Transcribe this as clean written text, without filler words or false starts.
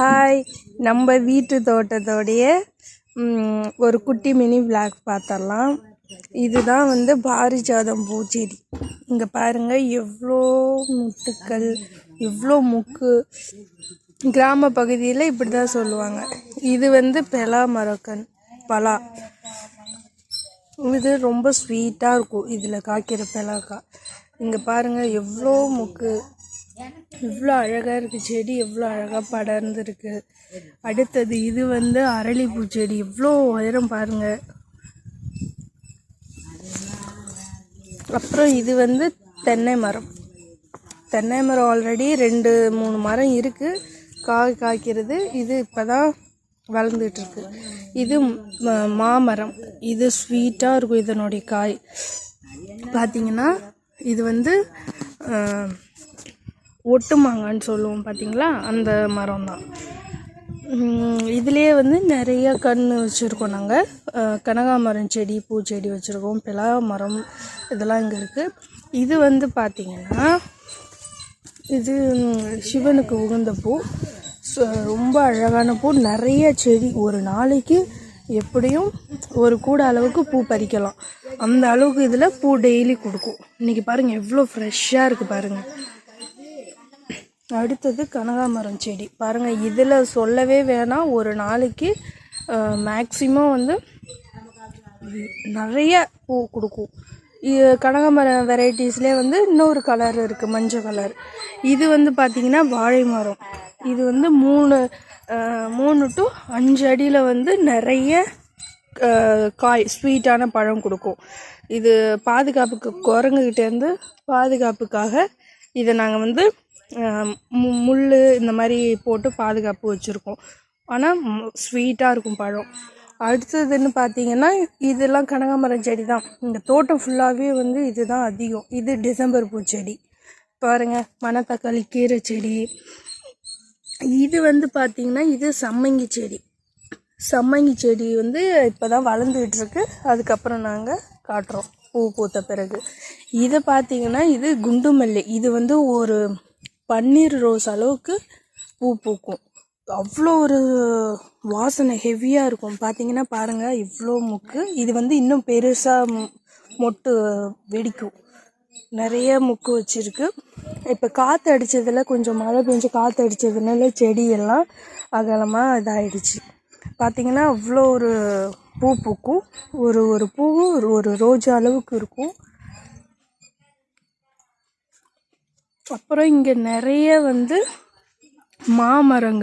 Hi, நம்ம வீட்டு தோட்டத்தோடைய ஒரு குட்டி மினி விளாக் பார்த்துடலாம். இதுதான் பாரிஜாதம் பூச்செடி. இங்கே பாருங்கள், எவ்வளோ முட்டுக்கள், எவ்வளோ முக்கு. கிராம பகுதியில் இப்படி தான் சொல்லுவாங்க. இது பெலா மரக்கன் பலா. இது ரொம்ப ஸ்வீட்டாக இருக்கும். இதில் காய்க்கிற பெலாக்காய் இங்கே பாருங்கள், எவ்வளோ முக்கு, இவ்வளோ அழகாக இருக்குது. செடி எவ்வளோ அழகாக படர்ந்துருக்கு. அடுத்தது இது அரளிப்பூ செடி. இவ்வளோ உயரம் பாருங்கள். அப்புறம் இது தென்னை மரம். தென்னை மரம் ஆல்ரெடி 2-3 மரம் இருக்குது, காய்க்கிறது. இது இப்போ தான் வளர்ந்துட்டுருக்கு. இது மாமரம். இது ஸ்வீட்டாக இருக்கும். இதனுடைய காய் பார்த்திங்கன்னா, இது ஒட்டு மாங்கான்னு சொல்லுவோம் பார்த்தீங்களா, அந்த மரம் தான். இதுலேயே நிறைய கன்று வச்சுருக்கோம் நாங்கள். கனகாமரம் செடி, பூச்செடி வச்சுருக்கோம். பெலா மரம் இதெல்லாம் இங்கே இருக்குது. இது பார்த்திங்கன்னா, இது சிவனுக்கு உகந்த பூ. ரொம்ப அழகான பூ. நிறைய செடி, ஒரு நாளைக்கு எப்படியும் ஒரு கூட அளவுக்கு பூ பறிக்கலாம். அந்த அளவுக்கு இதில் பூ டெய்லி கொடுக்கும். இன்றைக்கி பாருங்கள், எவ்வளோ ஃப்ரெஷ்ஷாக இருக்குது பாருங்கள். அடுத்தது கனகாமரம் செடி பாருங்கள். இதில் சொல்லவே வேணாம், ஒரு நாளைக்கு மேக்ஸிமம் நிறைய பூ கொடுக்கும். கனகாமரம் வெரைட்டிஸ்லேயே இன்னொரு கலர் இருக்குது, மஞ்சள் கலர். இது பார்த்திங்கன்னா வாழை மரம். இது 3 to 5 அடியில் நிறைய காய், ஸ்வீட்டான பழம் கொடுக்கும். இது பாதுகாப்புக்கு, குரங்குகிட்டேருந்து பாதுகாப்புக்காக இதை நாங்கள் முள் இந்த மாதிரி போட்டு பாதுகாப்பு வச்சுருக்கோம். ஆனால் ஸ்வீட்டாக இருக்கும் பழம். அடுத்ததுன்னு பார்த்திங்கன்னா, இதெல்லாம் கனகாமரம் செடி தான். இந்த தோட்டம் ஃபுல்லாகவே இது தான் அதிகம். இது டிசம்பர் பூச்செடி பாருங்கள். மணத்தக்காளி கீரை செடி. இது பார்த்திங்கன்னா, இது சம்மங்கி செடி. சம்மங்கி செடி இப்போ தான் வளர்ந்துகிட்ருக்கு. அதுக்கப்புறம் நாங்கள் காட்டுறோம் பூ பூத்த பிறகு. இதை பார்த்திங்கன்னா, இது குண்டு மல்லி. இது ஒரு பன்னீர் ரோஸ் அளவுக்கு பூ பூக்கும். அவ்வளோ ஒரு வாசனை ஹெவியாக இருக்கும். பார்த்திங்கன்னா பாருங்கள், இவ்வளோ முக்கு. இது இன்னும் பெருசாக மொட்டு வெடிக்கும். நிறைய முக்கு வச்சுருக்கு. இப்போ காற்று அடித்ததில், கொஞ்சம் மழை பெஞ்சு காற்று அடித்ததுனால செடியெல்லாம் அகலமாக இதாகிடுச்சு. பார்த்திங்கன்னா அவ்வளோ ஒரு பூ பூக்கும். ஒரு பூவும் ஒரு ரோஜா அளவுக்கு இருக்கும். அப்புறம் இங்கே நிறைய மாமரங்கள்.